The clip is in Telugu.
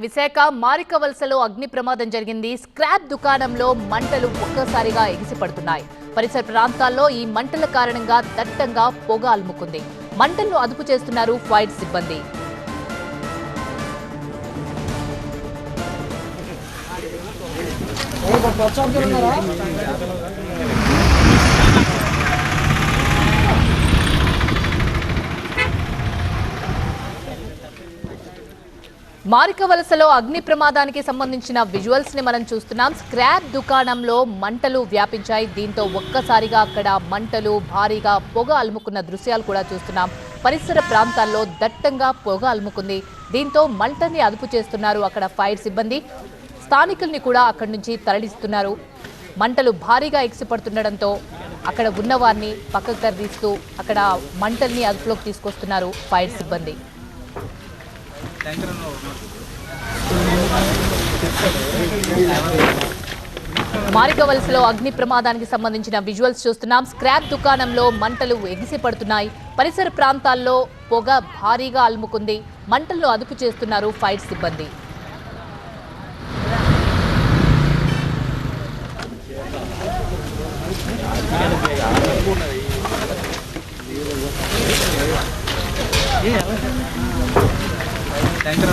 విశాఖ మారికవలసలో అగ్ని ప్రమాదం జరిగింది. స్క్రాప్ దుకాణంలో మంటలు ఒక్కసారిగా ఎగిసిపడుతున్నాయి. పరిసర ప్రాంతాల్లో ఈ మంటల కారణంగా దట్టంగా పొగ అలుముకుంది. మంటలను అదుపు చేస్తున్నారు ఫైర్ సిబ్బంది. మారికవలసలో అగ్ని ప్రమాదానికి సంబంధించిన విజువల్స్ ని మనం చూస్తున్నాం. స్క్రాప్ దుకాణంలో మంటలు వ్యాపించాయి. దీంతో ఒక్కసారిగా అక్కడ మంటలు భారీగా పొగ అలుముకున్న దృశ్యాలు కూడా చూస్తున్నాం. పరిసర ప్రాంతాల్లో దట్టంగా పొగ అలుముకుంది. దీంతో మంటల్ని అదుపు చేస్తున్నారు అక్కడ ఫైర్ సిబ్బంది. స్థానికుల్ని కూడా అక్కడి నుంచి తరలిస్తున్నారు. మంటలు భారీగా ఎగిసిపడుతుండటంతో అక్కడ ఉన్న వారిని పక్కకు తరలిస్తూ అక్కడ మంటల్ని అదుపులోకి తీసుకొస్తున్నారు ఫైర్ సిబ్బంది. మారికవలసలో అగ్ని ప్రమాదానికి సంబంధించిన విజువల్స్ చూస్తున్నాం. స్క్రాప్ దుకాణంలో మంటలు ఎగిసిపడుతున్నాయి. పరిసర ప్రాంతాల్లో పొగ భారీగా అలుముకుంది. మంటలను అదుపు చేస్తున్నారు ఫైర్ సిబ్బంది. ట్యాంకర్